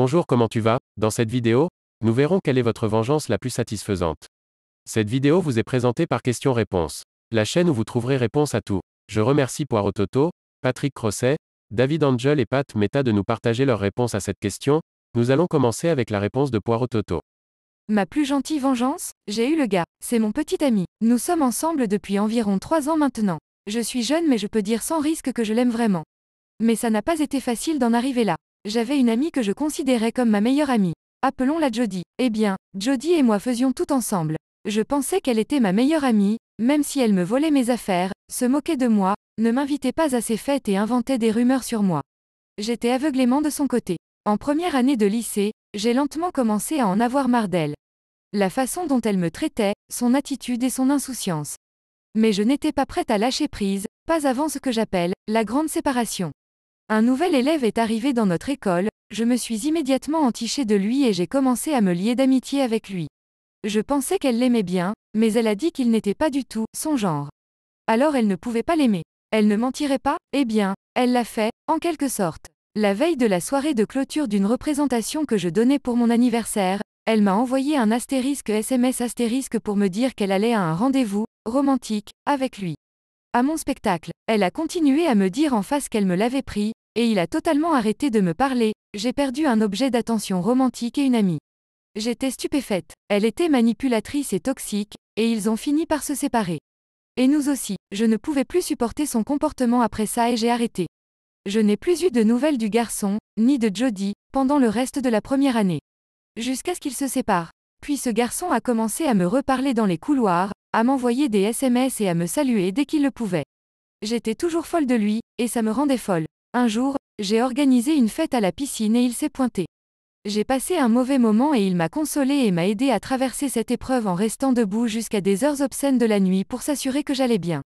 Bonjour, comment tu vas? Dans cette vidéo, nous verrons quelle est votre vengeance la plus satisfaisante. Cette vidéo vous est présentée par Questions-Réponses, la chaîne où vous trouverez réponse à tout. Je remercie Poirot Toto, Patrick Crosset, David Angel et Pat Meta de nous partager leurs réponses à cette question. Nous allons commencer avec la réponse de Poirot Toto. Ma plus gentille vengeance? J'ai eu le gars. C'est mon petit ami. Nous sommes ensemble depuis environ 3 ans maintenant. Je suis jeune mais je peux dire sans risque que je l'aime vraiment. Mais ça n'a pas été facile d'en arriver là. J'avais une amie que je considérais comme ma meilleure amie. Appelons-la Jodie. Eh bien, Jodie et moi faisions tout ensemble. Je pensais qu'elle était ma meilleure amie, même si elle me volait mes affaires, se moquait de moi, ne m'invitait pas à ses fêtes et inventait des rumeurs sur moi. J'étais aveuglément de son côté. En première année de lycée, j'ai lentement commencé à en avoir marre d'elle. La façon dont elle me traitait, son attitude et son insouciance. Mais je n'étais pas prête à lâcher prise, pas avant ce que j'appelle la grande séparation. Un nouvel élève est arrivé dans notre école, je me suis immédiatement entichée de lui et j'ai commencé à me lier d'amitié avec lui. Je pensais qu'elle l'aimait bien, mais elle a dit qu'il n'était pas du tout son genre. Alors elle ne pouvait pas l'aimer. Elle ne mentirait pas? Eh bien, elle l'a fait, en quelque sorte. La veille de la soirée de clôture d'une représentation que je donnais pour mon anniversaire, elle m'a envoyé un astérisque SMS astérisque pour me dire qu'elle allait à un rendez-vous romantique avec lui. À mon spectacle, elle a continué à me dire en face qu'elle me l'avait pris, et il a totalement arrêté de me parler. J'ai perdu un objet d'attention romantique et une amie. J'étais stupéfaite. Elle était manipulatrice et toxique, et ils ont fini par se séparer. Et nous aussi, je ne pouvais plus supporter son comportement après ça et j'ai arrêté. Je n'ai plus eu de nouvelles du garçon, ni de Jodie, pendant le reste de la première année. Jusqu'à ce qu'ils se séparent. Puis ce garçon a commencé à me reparler dans les couloirs, à m'envoyer des SMS et à me saluer dès qu'il le pouvait. J'étais toujours folle de lui, et ça me rendait folle. Un jour, j'ai organisé une fête à la piscine et il s'est pointé. J'ai passé un mauvais moment et il m'a consolée et m'a aidé à traverser cette épreuve en restant debout jusqu'à des heures obscènes de la nuit pour s'assurer que j'allais bien.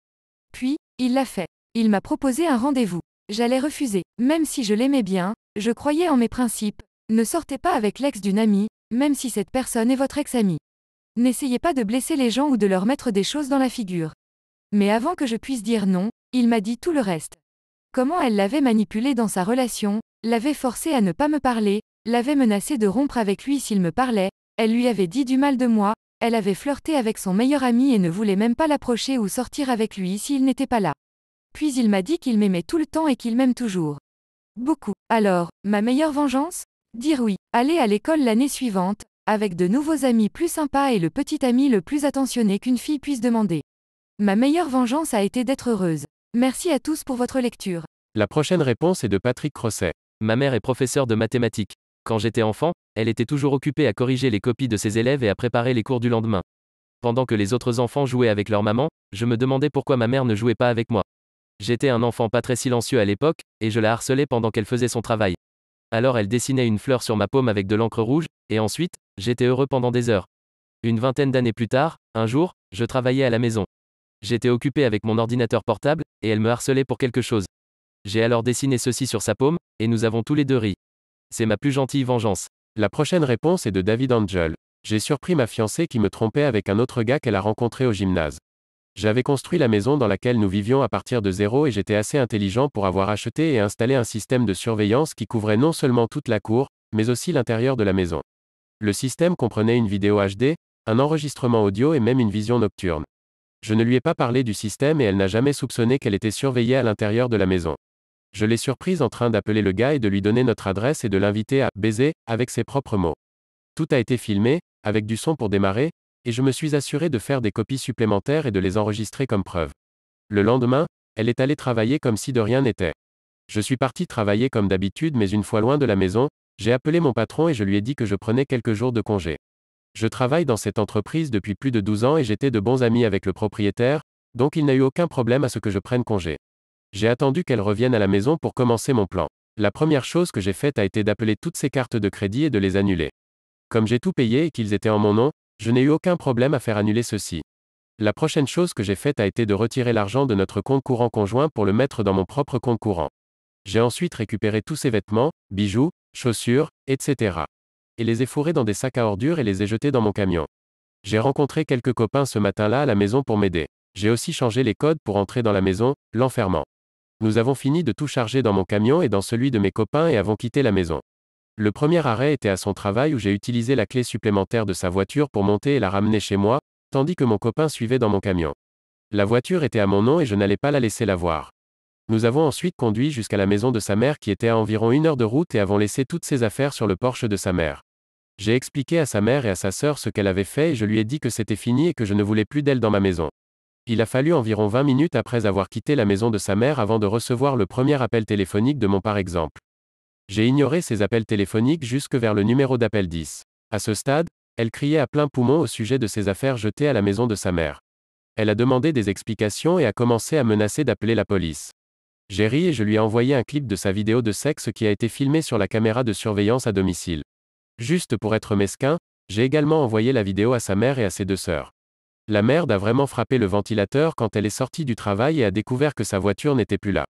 Puis, il l'a fait. Il m'a proposé un rendez-vous. J'allais refuser. Même si je l'aimais bien, je croyais en mes principes. Ne sortez pas avec l'ex d'une amie, même si cette personne est votre ex-amie. N'essayez pas de blesser les gens ou de leur mettre des choses dans la figure. Mais avant que je puisse dire non, il m'a dit tout le reste. Comment elle l'avait manipulé dans sa relation, l'avait forcé à ne pas me parler, l'avait menacé de rompre avec lui s'il me parlait, elle lui avait dit du mal de moi, elle avait flirté avec son meilleur ami et ne voulait même pas l'approcher ou sortir avec lui s'il n'était pas là. Puis il m'a dit qu'il m'aimait tout le temps et qu'il m'aime toujours. Beaucoup. Alors, ma meilleure vengeance? Dire oui. Aller à l'école l'année suivante, avec de nouveaux amis plus sympas et le petit ami le plus attentionné qu'une fille puisse demander. Ma meilleure vengeance a été d'être heureuse. Merci à tous pour votre lecture. La prochaine réponse est de Patrick Crosset. Ma mère est professeure de mathématiques. Quand j'étais enfant, elle était toujours occupée à corriger les copies de ses élèves et à préparer les cours du lendemain. Pendant que les autres enfants jouaient avec leur maman, je me demandais pourquoi ma mère ne jouait pas avec moi. J'étais un enfant pas très silencieux à l'époque, et je la harcelais pendant qu'elle faisait son travail. Alors elle dessinait une fleur sur ma paume avec de l'encre rouge, et ensuite, j'étais heureux pendant des heures. Une vingtaine d'années plus tard, un jour, je travaillais à la maison. J'étais occupé avec mon ordinateur portable, et elle me harcelait pour quelque chose. J'ai alors dessiné ceci sur sa paume, et nous avons tous les deux ri. C'est ma plus gentille vengeance. La prochaine réponse est de David Angel. J'ai surpris ma fiancée qui me trompait avec un autre gars qu'elle a rencontré au gymnase. J'avais construit la maison dans laquelle nous vivions à partir de zéro et j'étais assez intelligent pour avoir acheté et installé un système de surveillance qui couvrait non seulement toute la cour, mais aussi l'intérieur de la maison. Le système comprenait une vidéo HD, un enregistrement audio et même une vision nocturne. Je ne lui ai pas parlé du système et elle n'a jamais soupçonné qu'elle était surveillée à l'intérieur de la maison. Je l'ai surprise en train d'appeler le gars et de lui donner notre adresse et de l'inviter à baiser, avec ses propres mots. Tout a été filmé, avec du son pour démarrer, et je me suis assuré de faire des copies supplémentaires et de les enregistrer comme preuve. Le lendemain, elle est allée travailler comme si de rien n'était. Je suis parti travailler comme d'habitude mais une fois loin de la maison, j'ai appelé mon patron et je lui ai dit que je prenais quelques jours de congé. Je travaille dans cette entreprise depuis plus de 12 ans et j'étais de bons amis avec le propriétaire, donc il n'a eu aucun problème à ce que je prenne congé. J'ai attendu qu'elle revienne à la maison pour commencer mon plan. La première chose que j'ai faite a été d'appeler toutes ses cartes de crédit et de les annuler. Comme j'ai tout payé et qu'ils étaient en mon nom, je n'ai eu aucun problème à faire annuler ceci. La prochaine chose que j'ai faite a été de retirer l'argent de notre compte courant conjoint pour le mettre dans mon propre compte courant. J'ai ensuite récupéré tous ses vêtements, bijoux, chaussures, etc. Et les ai fourrés dans des sacs à ordures et les ai jetés dans mon camion. J'ai rencontré quelques copains ce matin-là à la maison pour m'aider. J'ai aussi changé les codes pour entrer dans la maison, l'enfermant. Nous avons fini de tout charger dans mon camion et dans celui de mes copains et avons quitté la maison. Le premier arrêt était à son travail où j'ai utilisé la clé supplémentaire de sa voiture pour monter et la ramener chez moi, tandis que mon copain suivait dans mon camion. La voiture était à mon nom et je n'allais pas la laisser la voir. Nous avons ensuite conduit jusqu'à la maison de sa mère qui était à environ 1 heure de route et avons laissé toutes ses affaires sur le porche de sa mère. J'ai expliqué à sa mère et à sa sœur ce qu'elle avait fait et je lui ai dit que c'était fini et que je ne voulais plus d'elle dans ma maison. Il a fallu environ 20 minutes après avoir quitté la maison de sa mère avant de recevoir le premier appel téléphonique de mon par exemple. J'ai ignoré ces appels téléphoniques jusque vers le numéro d'appel 10. À ce stade, elle criait à plein poumon au sujet de ses affaires jetées à la maison de sa mère. Elle a demandé des explications et a commencé à menacer d'appeler la police. J'ai ri et je lui ai envoyé un clip de sa vidéo de sexe qui a été filmée sur la caméra de surveillance à domicile. Juste pour être mesquin, j'ai également envoyé la vidéo à sa mère et à ses 2 sœurs. La merde a vraiment frappé le ventilateur quand elle est sortie du travail et a découvert que sa voiture n'était plus là.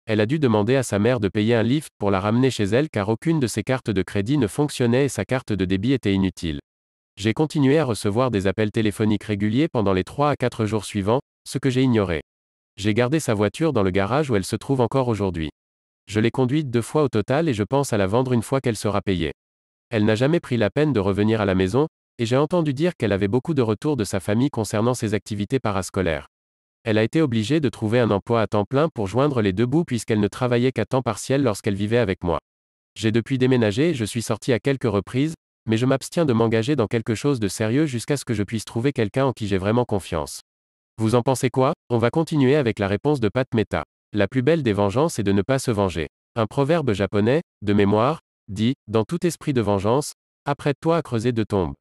Elle a dû demander à sa mère de payer un lift pour la ramener chez elle car aucune de ses cartes de crédit ne fonctionnait et sa carte de débit était inutile. J'ai continué à recevoir des appels téléphoniques réguliers pendant les 3 à 4 jours suivants, ce que j'ai ignoré. J'ai gardé sa voiture dans le garage où elle se trouve encore aujourd'hui. Je l'ai conduite 2 fois au total et je pense à la vendre une fois qu'elle sera payée. Elle n'a jamais pris la peine de revenir à la maison, et j'ai entendu dire qu'elle avait beaucoup de retours de sa famille concernant ses activités parascolaires. Elle a été obligée de trouver un emploi à temps plein pour joindre les 2 bouts puisqu'elle ne travaillait qu'à temps partiel lorsqu'elle vivait avec moi. J'ai depuis déménagé et je suis sorti à quelques reprises, mais je m'abstiens de m'engager dans quelque chose de sérieux jusqu'à ce que je puisse trouver quelqu'un en qui j'ai vraiment confiance. Vous en pensez quoi? On va continuer avec la réponse de Pat Meta. La plus belle des vengeances est de ne pas se venger. Un proverbe japonais, de mémoire, dit, dans tout esprit de vengeance, apprête-toi à creuser 2 tombes.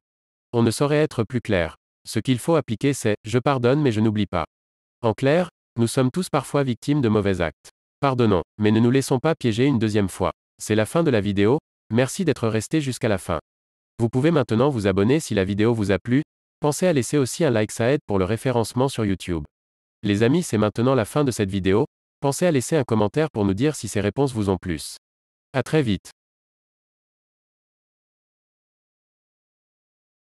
On ne saurait être plus clair. Ce qu'il faut appliquer c'est, je pardonne mais je n'oublie pas. En clair, nous sommes tous parfois victimes de mauvais actes. Pardonnons, mais ne nous laissons pas piéger une deuxième fois. C'est la fin de la vidéo, merci d'être resté jusqu'à la fin. Vous pouvez maintenant vous abonner si la vidéo vous a plu, pensez à laisser aussi un like, ça aide pour le référencement sur YouTube. Les amis, c'est maintenant la fin de cette vidéo, pensez à laisser un commentaire pour nous dire si ces réponses vous ont plu. À très vite.